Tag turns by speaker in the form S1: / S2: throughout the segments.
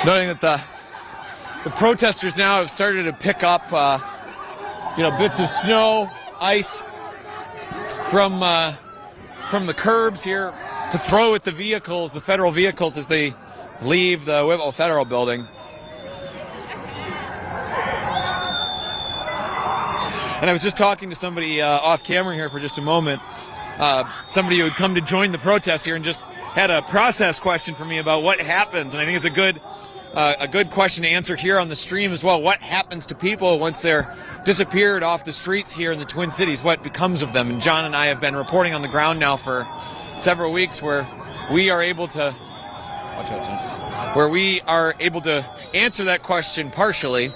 S1: Noting that the protesters now have started to pick up, bits of snow, ice from the curbs here to throw at the vehicles, the federal vehicles, as they leave the Whitwell Federal Building. And I was just talking to somebody off camera here for just a moment, somebody who had come to join the protest here and just had a process question for me about what happens. And I think it's a good question to answer here on the stream as well. What happens to people once they're disappeared off the streets here in the Twin Cities? What becomes of them? And John and I have been reporting on the ground now for several weeks where we are able to answer that question partially.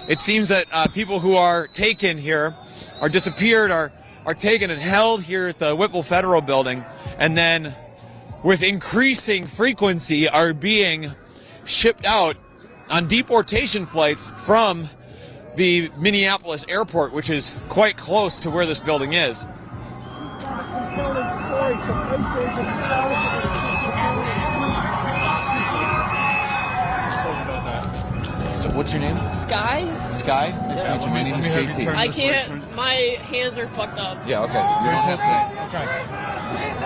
S1: It seems that people who are taken here, are disappeared, are taken and held here at the Whitwell Federal Building, and then with increasing frequency are being shipped out on deportation flights from the Minneapolis airport, which is quite close to where this building is. So what's your name?
S2: Sky.
S1: Sky? Nice to meet you. My name is JT.
S2: I can't, my hands are fucked up.
S1: Yeah, okay. You don't have to. Okay.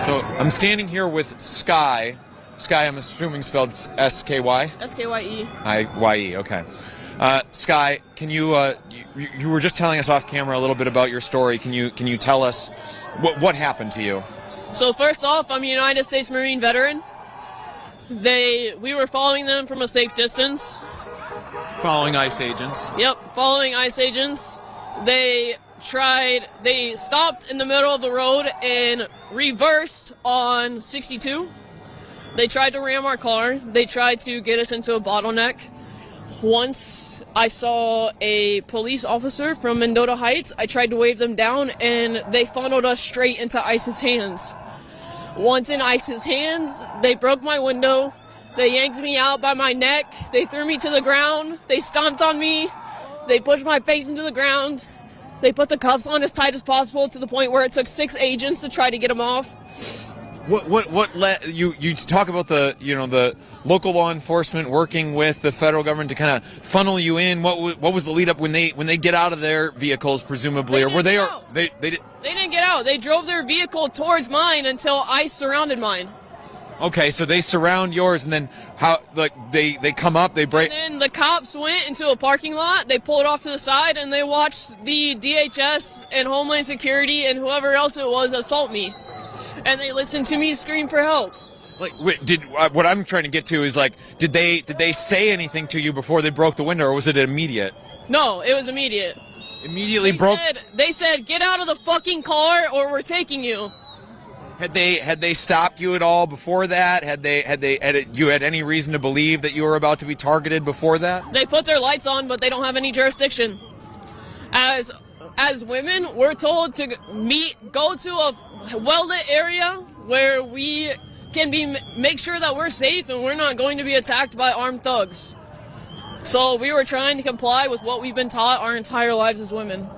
S1: So I'm standing here with Sky. Sky, I'm assuming spelled S-K-Y?
S2: S-K-Y-E.
S1: I-Y-E, okay. Sky, can you were just telling us off camera a little bit about your story. Can you tell us what happened to you?
S2: So first off, I'm a United States Marine veteran. We were following them from a safe distance.
S1: Following ICE agents?
S2: Yep, following ICE agents. They stopped in the middle of the road and reversed on 62. They tried to ram our car. They tried to get us into a bottleneck. Once I saw a police officer from Mendota Heights, I tried to wave them down, and they funneled us straight into ICE's hands. Once in ICE's hands, they broke my window. They yanked me out by my neck. They threw me to the ground. They stomped on me. They pushed my face into the ground. They put the cuffs on as tight as possible to the point where it took 6 agents to try to get them off.
S1: What let you talk about the local law enforcement working with the federal government to kind of funnel you in? What was the lead up when they get out of their vehicles, presumably, or were they
S2: didn't get out. They drove their vehicle towards mine until ICE surrounded mine.
S1: Okay, so they surround yours, and then they come up, they break.
S2: And then the cops went into a parking lot. They pulled off to the side, and they watched the DHS and Homeland Security and whoever else it was assault me. And they listened to me scream for help.
S1: Like, what I'm trying to get to is, like, did they say anything to you before they broke the window, or was it immediate?
S2: No, it was immediate.
S1: Immediately
S2: They said, get out of the fucking car, or we're taking you.
S1: Had they stopped you at all before that? Had you had any reason to believe that you were about to be targeted before that?
S2: They put their lights on, but they don't have any jurisdiction. As women, we're told to go to a well-lit area where we can make sure that we're safe and we're not going to be attacked by armed thugs. So we were trying to comply with what we've been taught our entire lives as women.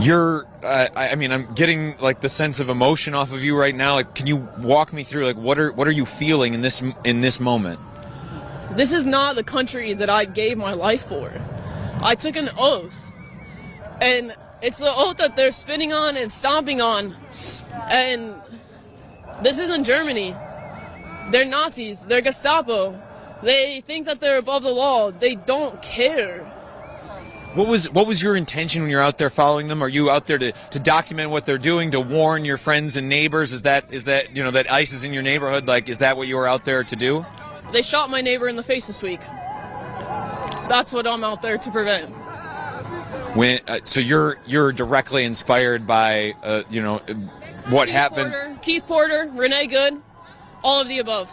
S1: I'm getting like the sense of emotion off of you right now. Like, can you walk me through, like, what are you feeling in this moment?
S2: This is not the country that I gave my life for. I took an oath, and it's the oath that they're spitting on and stomping on. And this isn't Germany. They're Nazis. They're Gestapo. They think that they're above the law. They don't care.
S1: What was your intention when you're out there following them? Are you out there to document what they're doing, to warn your friends and neighbors? Is that that ICE is in your neighborhood? Like, is that what you were out there to do?
S2: They shot my neighbor in the face this week. That's what I'm out there to prevent.
S1: So you're directly inspired by what happened?
S2: Keith Porter, Renee Good, all of the above.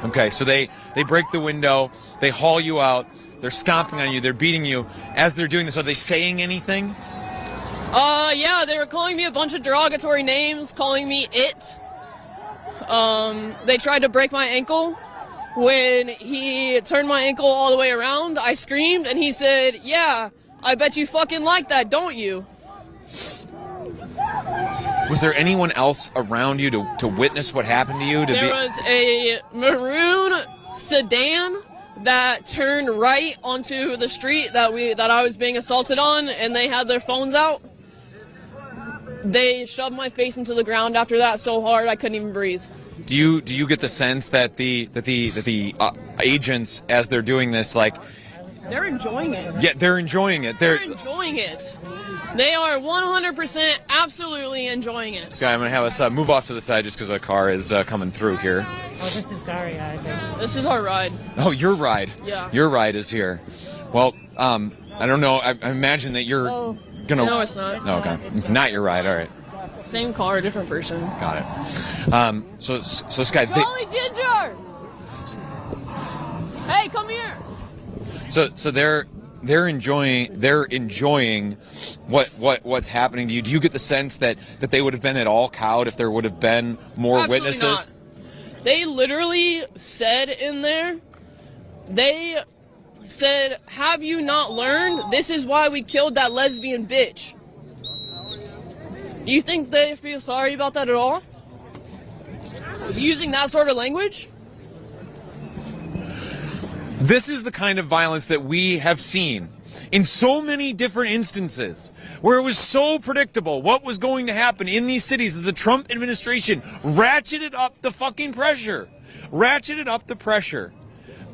S1: Okay, so they break the window, they haul you out. They're stomping on you. They're beating you. As they're doing this, are they saying anything?
S2: Yeah, they were calling me a bunch of derogatory names, calling me it. They tried to break my ankle. When he turned my ankle all the way around, I screamed, and he said, "Yeah, I bet you fucking like that, don't you?"
S1: Was there anyone else around you to witness what happened to you?
S2: There was a maroon sedan that turned right onto the street that I was being assaulted on, and they had their phones out. They shoved my face into the ground after that so hard I couldn't even breathe.
S1: Do you get the sense that the agents, as they're doing this, like,
S2: they're enjoying it?
S1: Yeah, they're enjoying it.
S2: They're enjoying it. They are 100% absolutely enjoying it.
S1: Sky, I'm gonna have us move off to the side just because a car is coming through here.
S3: Oh, this is Daria, I think.
S2: This is our ride.
S1: Oh, your ride.
S2: Yeah.
S1: Your ride is here. Well, I don't know. I imagine that you're gonna.
S2: No, it's not.
S1: Oh, okay. Not your ride. All right.
S2: Same car, different person.
S1: Got it. So Sky.
S2: Jolly Ginger. Hey, come here.
S1: So they're enjoying what's happening to you. Do you get the sense that they would have been at all cowed if there would have been more
S2: Absolutely
S1: witnesses?
S2: Not. They literally said in there, they said, "Have you not learned? This is why we killed that lesbian bitch." Do you think they feel sorry about that at all? Using that sort of language?
S1: This is the kind of violence that we have seen in so many different instances, where it was so predictable what was going to happen in these cities as the Trump administration ratcheted up the fucking pressure. Ratcheted up the pressure.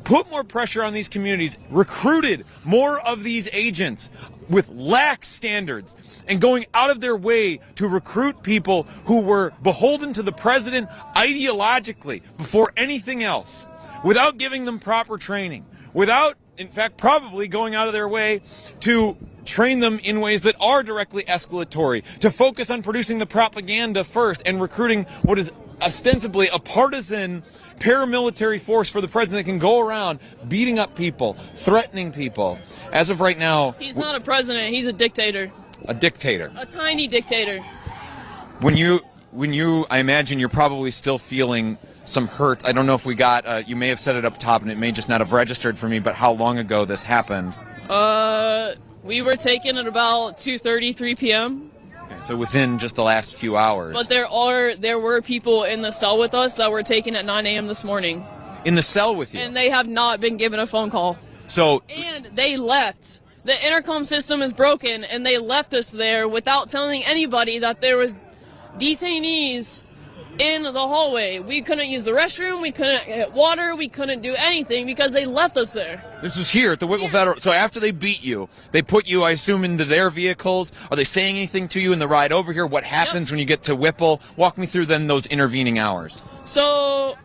S1: Put more pressure on these communities, recruited more of these agents with lax standards, and going out of their way to recruit people who were beholden to the president ideologically before anything else, without giving them proper training, without, in fact, probably going out of their way to train them in ways that are directly escalatory, to focus on producing the propaganda first and recruiting what is ostensibly a partisan paramilitary force for the president that can go around beating up people, threatening people. As of right now...
S2: He's not a president, he's a dictator.
S1: A dictator.
S2: A tiny dictator.
S1: When you, I imagine you're probably still feeling some hurt. I don't know if we got, you may have said it up top and it may just not have registered for me, but how long ago this happened?
S2: We were taken at about 2:30, 3 p.m.
S1: Okay, so within just the last few hours.
S2: But there were people in the cell with us that were taken at 9 a.m. this morning.
S1: In the cell with you?
S2: And they have not been given a phone call.
S1: So...
S2: And they left. The intercom system is broken, and they left us there without telling anybody that there was detainees in the hallway. We couldn't use the restroom, we couldn't get water, we couldn't do anything because they left us there.
S1: This was here at the Whipple Federal. So after they beat you, they put you, I assume, into their vehicles. Are they saying anything to you in the ride over here? What happens when you get to Whipple? Walk me through then those intervening hours.
S2: So,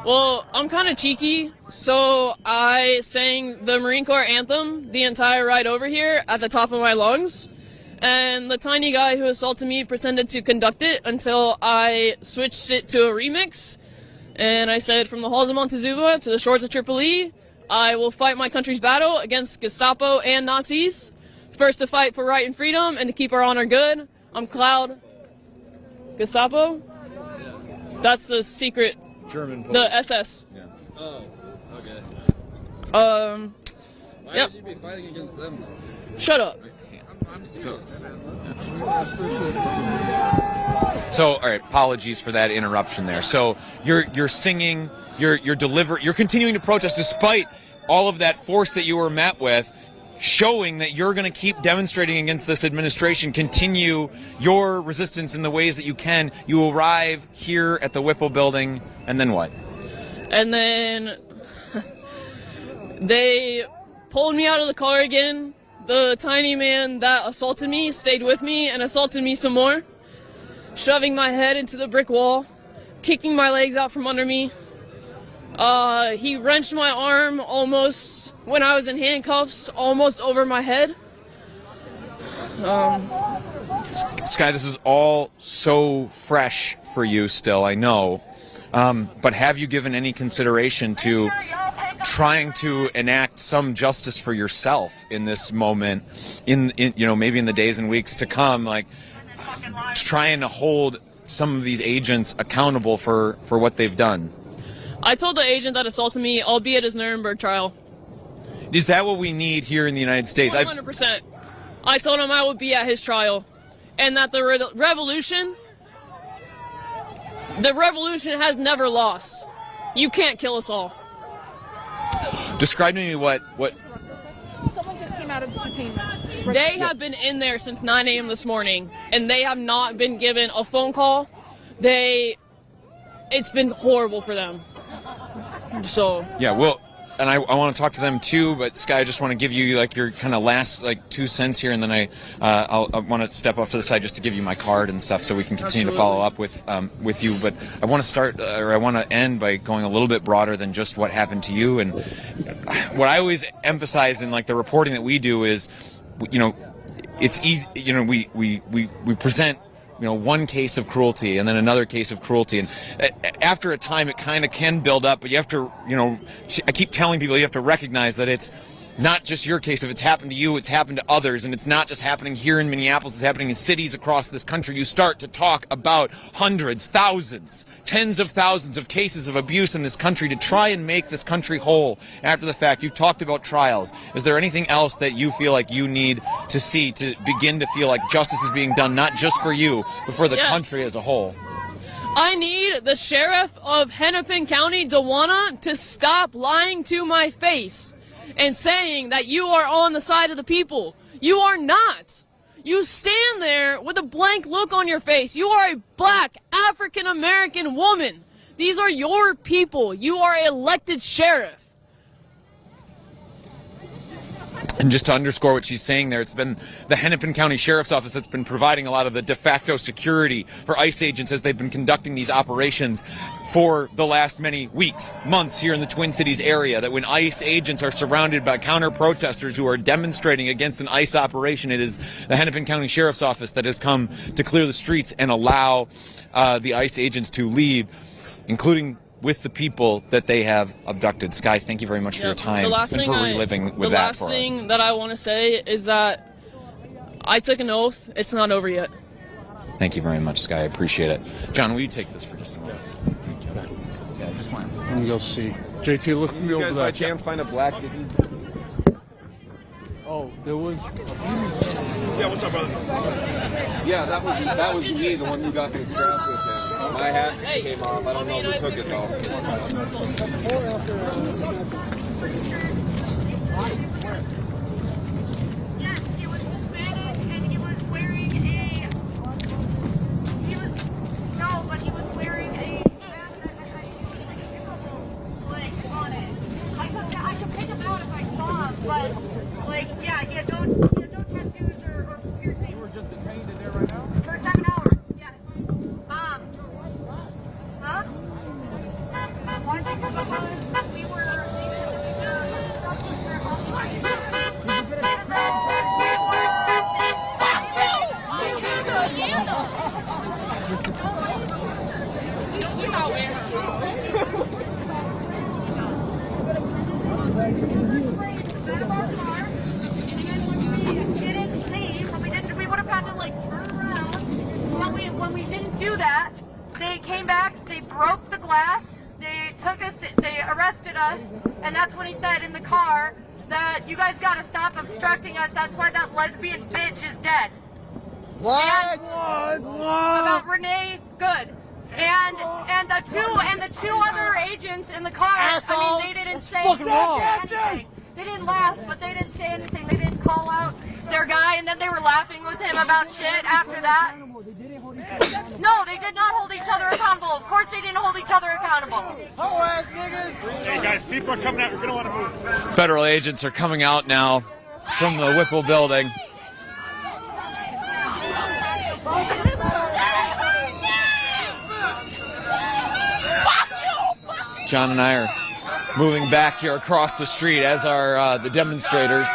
S2: well, I'm kind of cheeky, so I sang the Marine Corps anthem the entire ride over here at the top of my lungs. And the tiny guy who assaulted me pretended to conduct it until I switched it to a remix. And I said, from the halls of Montezuma to the shores of Tripoli, I will fight my country's battle against Gestapo and Nazis. First to fight for right and freedom and to keep our honor good. I'm Cloud. Gestapo? That's the secret.
S1: German police.
S2: The SS.
S4: Yeah. Oh, okay. Why
S2: Yep.
S4: would you be fighting against them?
S2: Shut up.
S4: I'm serious.
S1: So, all right, apologies for that interruption there. So you're singing, you're continuing to protest despite all of that force that you were met with, showing that you're going to keep demonstrating against this administration, continue your resistance in the ways that you can. You arrive here at the Whipple building, and then what?
S2: And then they pulled me out of the car again. The tiny man that assaulted me stayed with me and assaulted me some more, shoving my head into the brick wall, kicking my legs out from under me. He wrenched my arm almost, when I was in handcuffs, almost over my head.
S1: Sky, this is all so fresh for you still, I know. But have you given any consideration to trying to enact some justice for yourself in this moment, in maybe in the days and weeks to come, like trying to hold some of these agents accountable for what they've done?
S2: I told the agent that assaulted me, I'll be at his Nuremberg trial.
S1: Is that what we need here in the United States?
S2: 100%. I told him I would be at his trial, and that the revolution The revolution has never lost. You can't kill us all.
S1: Describe to me what
S5: Someone just came out of detainment.
S2: They have been in there since 9 a.m. this morning, and they have not been given a phone call. It's been horrible for them. So
S1: yeah, well, and I want to talk to them too, but Sky, I just want to give you like your kind of last like 2 cents here, and then I want to step off to the side just to give you my card and stuff so we can continue to follow up with you. But I want to start, or I want to end by going a little bit broader than just what happened to you. And what I always emphasize in like the reporting that we do is, you know, it's easy. You know, we present, you know, one case of cruelty and then another case of cruelty, and after a time it kind of can build up, but you have to, you know, I keep telling people you have to recognize that it's not just your case. If it's happened to you, it's happened to others, and it's not just happening here in Minneapolis, it's happening in cities across this country. You start to talk about hundreds, thousands, tens of thousands of cases of abuse in this country to try and make this country whole after the fact. You talked about trials. Is there anything else that you feel like you need to see to begin to feel like justice is being done, not just for you, but for the country as a whole?
S2: I need the sheriff of Hennepin County, Dewana, to stop lying to my face and saying that you are on the side of the people. You are not. You stand there with a blank look on your face. You are a black African-American woman. These are your people. You are an elected sheriff.
S1: And just to underscore what she's saying there, it's been the Hennepin County Sheriff's Office that's been providing a lot of the de facto security for ICE agents as they've been conducting these operations for the last many weeks, months here in the Twin Cities area, that when ICE agents are surrounded by counter-protesters who are demonstrating against an ICE operation, it is the Hennepin County Sheriff's Office that has come to clear the streets and allow the ICE agents to leave, including with the people that they have abducted. Sky, thank you very much for your time and for reliving with that for us.
S2: The last thing that I want to say is that I took an oath. It's not over yet.
S1: Thank you very much, Sky. I appreciate it. John, will you take this for just a minute?
S6: Yeah, just one. Let me go see. JT, look me over
S4: You guys
S6: there.
S4: by chance find a black?
S6: Oh, there was.
S4: Yeah, what's up, brother? Yeah, that was me, the one who got me strapped with him. My hat came off. I don't know who took it though.
S5: Yes, he was Hispanic and he was wearing a. No, but he was wearing a mask that had like on it. I could pick him out if I saw him, but like, yeah, he had no tattoos or piercing. You were just detained in there right now? For 7 hours, yes. Huh? Why did you because we were we would have had to like turn around. When we didn't do that, they came back, they broke the glass, they took us, they arrested us, and that's when he said in the car that you guys gotta stop obstructing us, that's why that lesbian bitch is dead. What? About Renee Good. And the two other agents in the car, I mean, they didn't say anything. They didn't laugh, but they didn't say anything. They didn't call out their guy, and then they were laughing with him about shit after that. No, they did not hold each other accountable. Of course they didn't hold each other accountable.
S7: Hey guys, people are coming out. We're going to want to move.
S1: Federal agents are coming out now from the Whipple building. John and I are moving back here across the street, as are the demonstrators.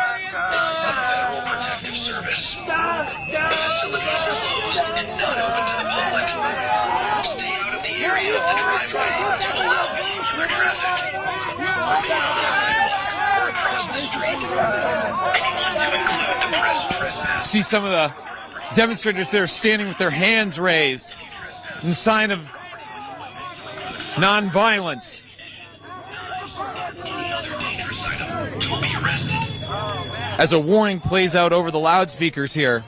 S1: See some of the demonstrators there standing with their hands raised in sign of non-violence. As a warning plays out over the loudspeakers here.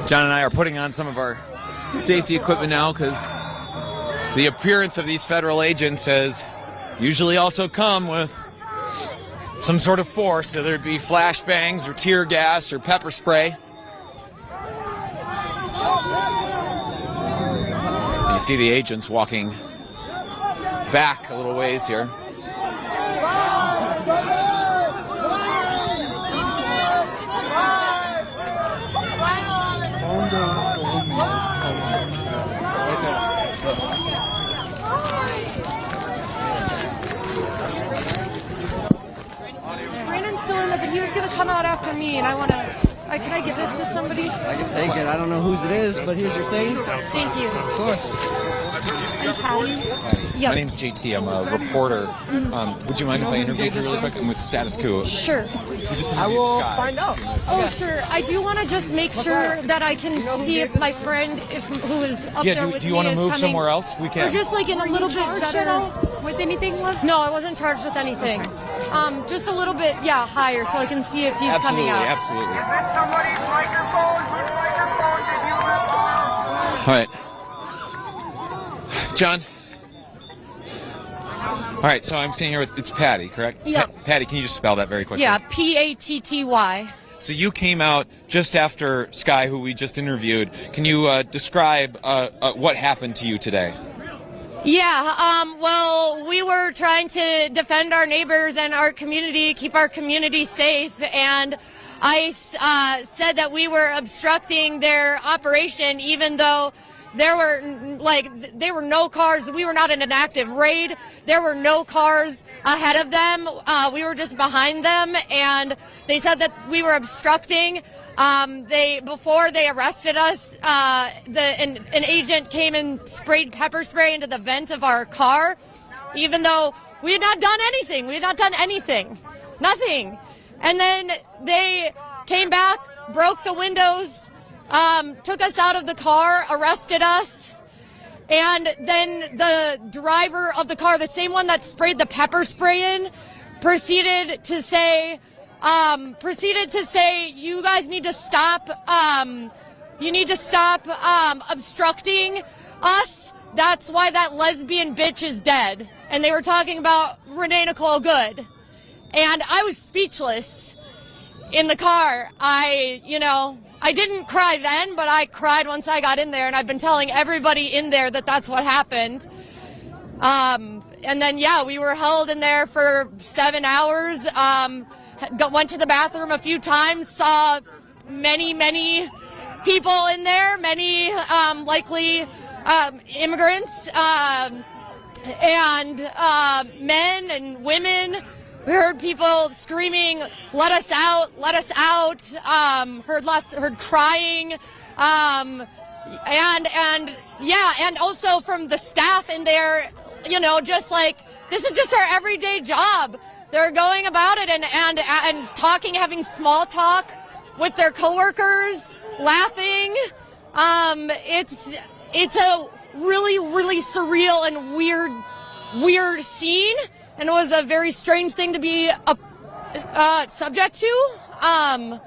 S1: John and I are putting on some of our safety equipment now because the appearance of these federal agents has usually also come with some sort of force, whether it be flashbangs or tear gas or pepper spray. And you see the agents walking back a little ways here.
S5: Brandon's still in there, but he was gonna come out after me, and I wanna. Can I give this to somebody?
S8: I can take it. I don't know whose it is, but here's your things.
S5: Thank you.
S8: Of course.
S5: I'm Patty.
S1: My name's JT. I'm a reporter. Would you mind if I interviewed you really quick? I'm with Status Quo.
S5: Sure.
S1: We just
S8: I
S1: interviewed
S8: will
S1: Sky.
S8: find out.
S5: Oh, sure. I do want to just make sure that I can see if my friend, who is up there with
S1: do you
S5: me,
S1: want to
S5: is
S1: move
S5: coming.
S1: somewhere else? We can.
S5: Or just like in a little bit better.
S3: With anything, love?
S5: No, I wasn't charged with anything. Just a little bit, higher, so I can see if he's coming out.
S1: Absolutely. All right. John. All right, so I'm sitting here with, it's Patty, correct?
S5: Yeah.
S1: Patty, can you just spell that very quickly?
S5: Yeah, Patty.
S1: So you came out just after Sky, who we just interviewed. Can you describe what happened to you today?
S5: Yeah, well, we were trying to defend our neighbors and our community, keep our community safe, and I said that we were obstructing their operation, even though there were no cars. We were not in an active raid. There were no cars ahead of them. We were just behind them, and they said that we were obstructing. Before they arrested us, an agent came and sprayed pepper spray into the vent of our car, even though we had not done anything. We had not done anything. Nothing. And then they came back, broke the windows, took us out of the car, arrested us, and then the driver of the car, the same one that sprayed the pepper spray in, proceeded to say, you guys need to stop, obstructing us. That's why that lesbian bitch is dead. And they were talking about Renee Nicole Good. And I was speechless in the car. I didn't cry then, but I cried once I got in there, and I've been telling everybody in there that that's what happened. And then, we were held in there for 7 hours, went to the bathroom a few times, saw many people in there, many likely immigrants, and men and women. We heard people screaming, "Let us out! Let us out!" Heard crying, and also from the staff in there, just like this is just our everyday job. They're going about it and talking, having small talk with their coworkers, laughing. It's a really surreal and weird scene. And it was a very strange thing to be subject to. And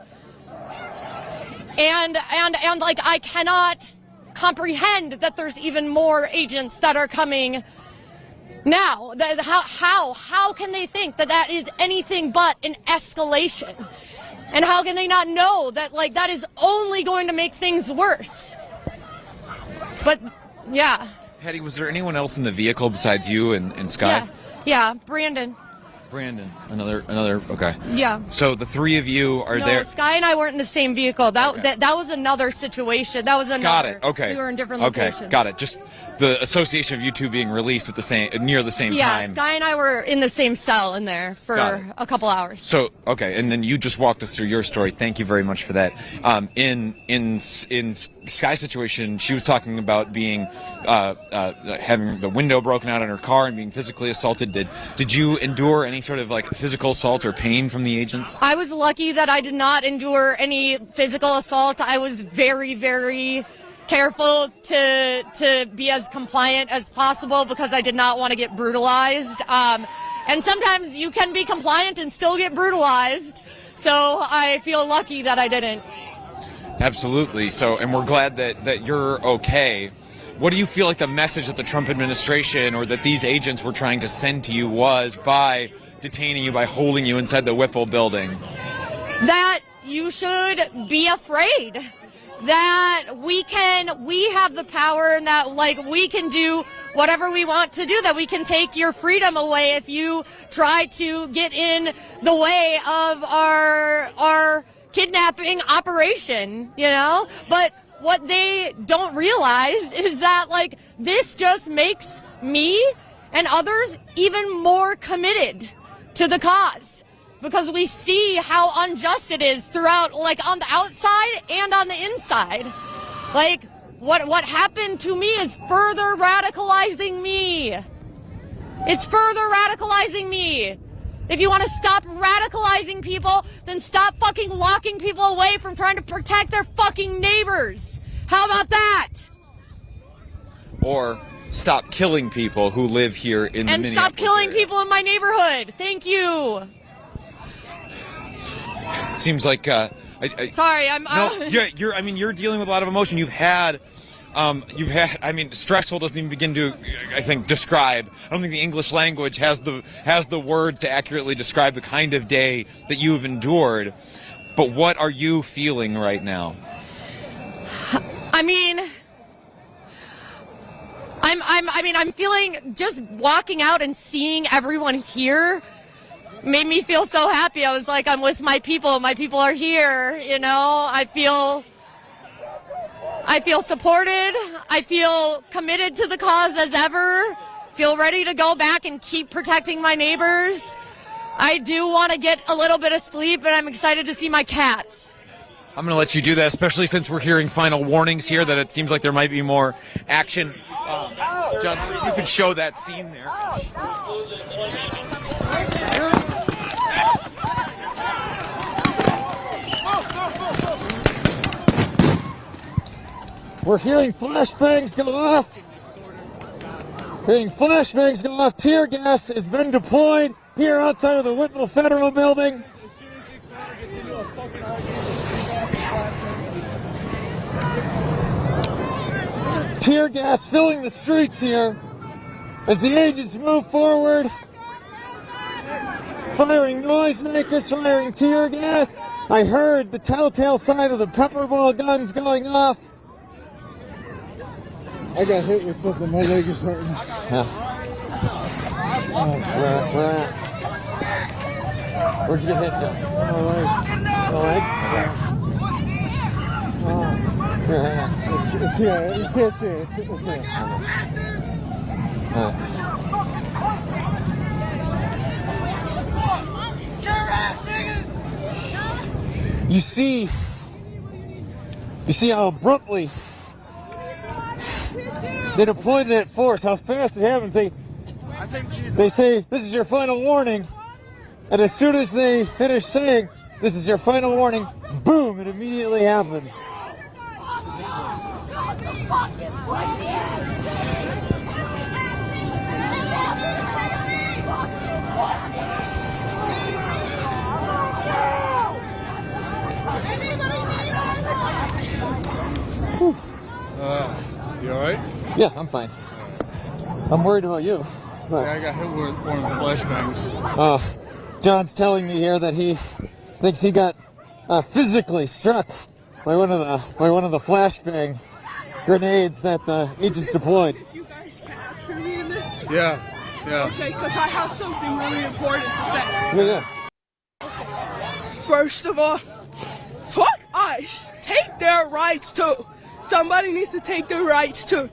S5: I cannot comprehend that there's even more agents that are coming now. How can they think that is anything but an escalation? And how can they not know that that is only going to make things worse? But yeah.
S1: Patty, was there anyone else in the vehicle besides you and Sky?
S5: Yeah, Brandon.
S1: Another, okay.
S5: Yeah.
S1: So the three of you are there.
S5: Sky and I weren't in the same vehicle. That was another situation. That was another.
S1: Got it. Okay.
S5: We were in different locations.
S1: Okay, got it. Just the association of you two being released at near the same time.
S5: Yeah, Sky and I were in the same cell in there for a couple hours.
S1: So, okay, and then you just walked us through your story. Thank you very much for that. In Sky's situation, she was talking about being having the window broken out in her car and being physically assaulted. Did you endure any sort of physical assault or pain from the agents?
S5: I was lucky that I did not endure any physical assault. I was very careful to be as compliant as possible because I did not want to get brutalized. And sometimes you can be compliant and still get brutalized. So I feel lucky that I didn't.
S1: Absolutely. So, and we're glad that you're okay. What do you feel like the message that the Trump administration or that these agents were trying to send to you was by detaining you, by holding you inside the Whipple building?
S5: That you should be afraid. That we have the power, and that like we can do whatever we want to do, that we can take your freedom away if you try to get in the way of our kidnapping operation, you know? But what they don't realize is that like this just makes me and others even more committed to the cause. Because we see how unjust it is throughout, like on the outside and on the inside. Like, what happened to me is further radicalizing me. It's further radicalizing me. If you want to stop radicalizing people, then stop fucking locking people away from trying to protect their fucking neighbors. How about that?
S1: Or stop killing people who live here in the Minneapolis
S5: And stop killing
S1: area.
S5: people in my neighborhood. Thank you.
S1: It seems like
S5: Sorry,
S1: you're dealing with a lot of emotion. You've had I mean, stressful doesn't even begin to, I think, describe. I don't think the English language has the words to accurately describe the kind of day that you've endured. But what are you feeling right now?
S5: I mean, I'm feeling, just walking out and seeing everyone here made me feel so happy. I was like, I'm with my people. My people are here, you know? I feel supported. I feel committed to the cause as ever. Feel ready to go back and keep protecting my neighbors. I do want to get a little bit of sleep, and I'm excited to see my cats.
S1: I'm going to let you do that, especially since we're hearing final warnings here that it seems like there might be more action. John, if you could show that scene there.
S9: We're hearing flashbangs go off. Hearing flashbangs go off. Tear gas has been deployed here outside of the Whitwell Federal Building. Tear gas filling the streets here as the agents move forward, firing noisemakers, firing tear gas. I heard the telltale sign of the pepper ball guns going off. I got hit with something. My leg is hurting. Yeah. Where'd you get hit, John? My leg. My leg? Here, hang on. It's here. You can't see it. It's here. You see how abruptly they deployed that force, how fast it happens. They say, this is your final warning. And as soon as they finish saying, this is your final warning, boom, it immediately happens.
S6: You alright?
S9: Yeah, I'm fine. I'm worried about you.
S6: Yeah, I got hit with one of the flashbangs.
S9: John's telling me here that he thinks he got physically struck by one of the flashbang grenades that the agents deployed.
S10: If you guys can capture me in this?
S6: Yeah.
S10: Okay, because I have something really important to say.
S9: Yeah.
S10: First of all, fuck ICE. Take their rights too. Somebody needs to take their rights too.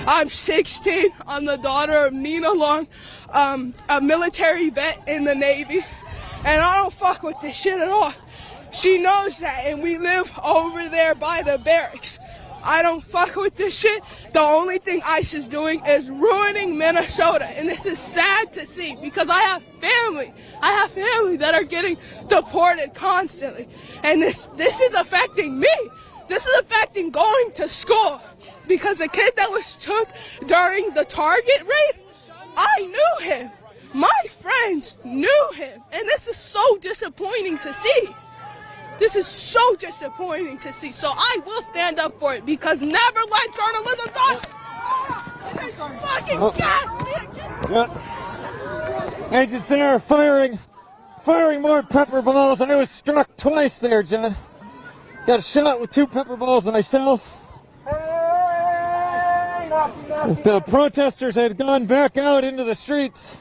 S10: I'm 16. I'm the daughter of Nina Long, a military vet in the Navy. And I don't fuck with this shit at all. She knows that, and we live over there by the barracks. I don't fuck with this shit. The only thing ICE is doing is ruining Minnesota. And this is sad to see because I have family. I have family that are getting deported constantly. And this is affecting me. This is affecting going to school. Because the kid that was took during the Target raid, I knew him. My friends knew him. And this is so disappointing to see. This is so disappointing to see. So I will stand up for it because never let journalism die. They fucking gassed me again.
S9: Agents there firing more pepper balls. I was struck twice there, John. Got shot with 2 pepper balls myself. The protesters had gone back out into the streets.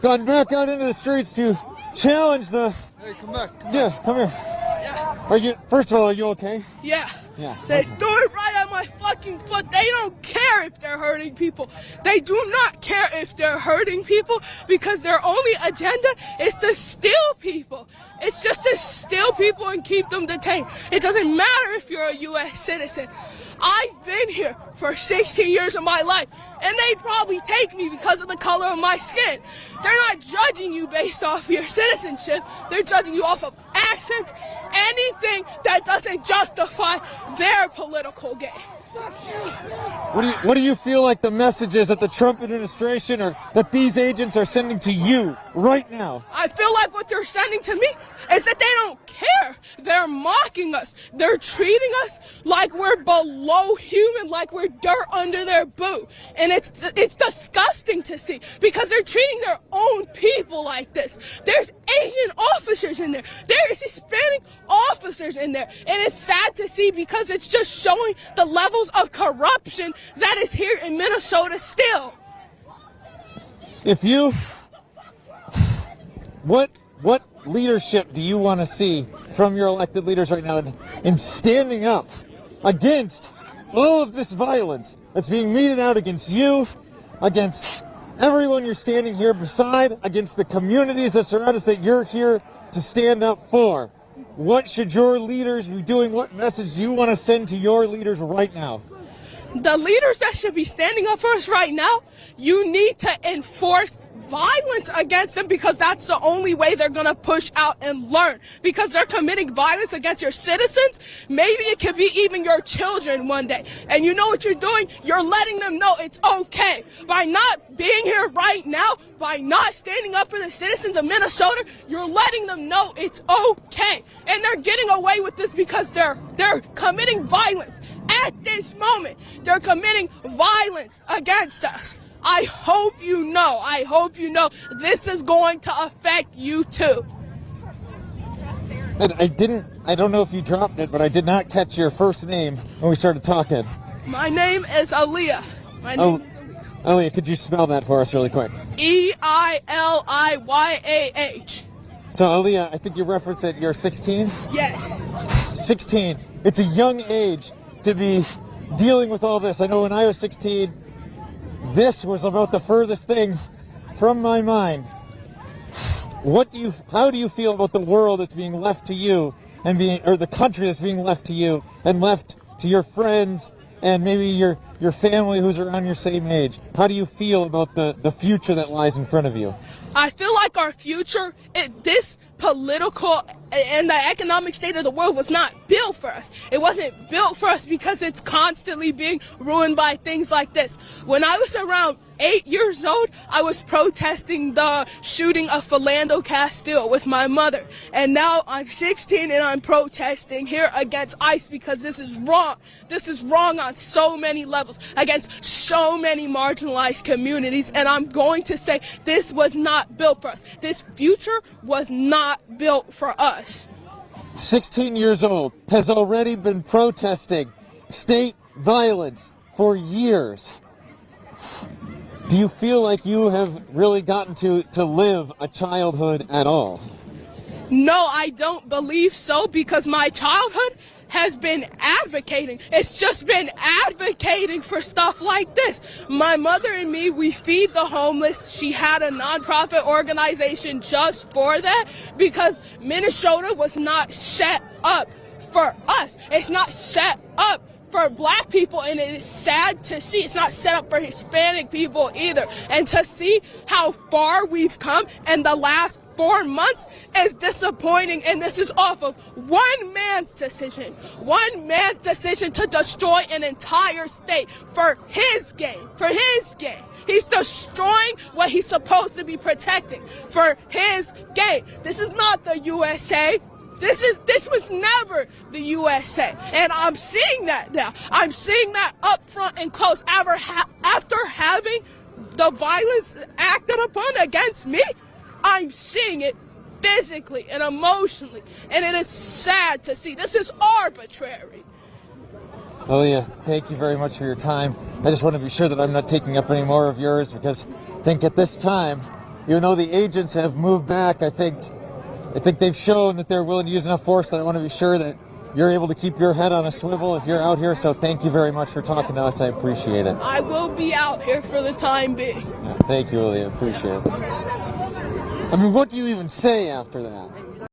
S9: To challenge the...
S4: Hey, come back.
S9: Come here. Are you? First of all, are you okay?
S10: Yeah.
S9: Yeah.
S10: They threw it right at my fucking foot. They don't care if they're hurting people. They do not care if they're hurting people because their only agenda is to steal people. It's just to steal people and keep them detained. It doesn't matter if you're a U.S. citizen. I've been here for 16 years of my life, and they'd probably take me because of the color of my skin. They're not judging you based off your citizenship. They're judging you off of accents, anything that doesn't justify their political game.
S9: What do you feel like the messages that the Trump administration or that these agents are sending to you right now?
S10: I feel like what they're sending to me is that they don't care. They're mocking us. They're treating us like we're below human, like we're dirt under their boot. And it's disgusting to see because they're treating their own people like this. There's Asian officers in there. There's Hispanic officers in there. And it's sad to see because it's just showing the levels of corruption that is here in Minnesota still.
S9: What leadership do you want to see from your elected leaders right now in standing up against all of this violence that's being meted out against you, against everyone you're standing here beside, against the communities that surround us that you're here to stand up for? What should your leaders be doing? What message do you want to send to your leaders right now?
S10: The leaders that should be standing up for us right now, you need to enforce violence against them because that's the only way they're going to push out and learn. Because they're committing violence against your citizens. Maybe it could be even your children one day. And you know what you're doing? You're letting them know it's okay. By not being here right now, by not standing up for the citizens of Minnesota, you're letting them know it's okay. And they're getting away with this because they're committing violence. At this moment, they're committing violence against us. I hope you know this is going to affect you too.
S9: And I don't know if you dropped it, but I did not catch your first name when we started talking.
S10: My name is Aaliyah.
S9: Aaliyah, could you spell that for us really quick?
S10: E-I-L-I-Y-A-H.
S9: So Aaliyah, I think you referenced that you're 16?
S10: Yes.
S9: 16. It's a young age to be dealing with all this. I know when I was 16, this was about the furthest thing from my mind. How do you feel about the world that's being left to you or the country that's being left to you and left to your friends and maybe your family who's around your same age? How do you feel about the future that lies in front of you?
S10: I feel like our future, this political and the economic state of the world was not built for us. It wasn't built for us because it's constantly being ruined by things like this. When I was around 8 years old, I was protesting the shooting of Philando Castile with my mother. And now I'm 16 and I'm protesting here against ICE because this is wrong. This is wrong on so many levels, against so many marginalized communities. And I'm going to say this was not built for us. This future was not built for us.
S9: 16 years old, has already been protesting state violence for years. Do you feel like you have really gotten to live a childhood at all?
S10: No, I don't believe so because my childhood has been advocating. It's just been advocating for stuff like this. My mother and me, we feed the homeless. She had a nonprofit organization just for that because Minnesota was not set up for us. It's not set up for black people, and it is sad to see. It's not set up for Hispanic people either. And to see how far we've come in the last 4 months is disappointing, and this is off of one man's decision to destroy an entire state for his gain, He's destroying what he's supposed to be protecting for his gain. This is not the USA. This was never the USA, and I'm seeing that now. I'm seeing that up front and close. After having the violence acted upon against me, I'm seeing it physically and emotionally, and it is sad to see. This is arbitrary.
S9: Well, yeah, thank you very much for your time. I just want to be sure that I'm not taking up any more of yours, because I think at this time, even though the agents have moved back, I think they've shown that they're willing to use enough force that I want to be sure that you're able to keep your head on a swivel if you're out here. So thank you very much for talking to us. I appreciate it.
S10: I will be out here for the time being.
S9: Yeah, thank you, Ilya. Appreciate it. I mean, what do you even say after that?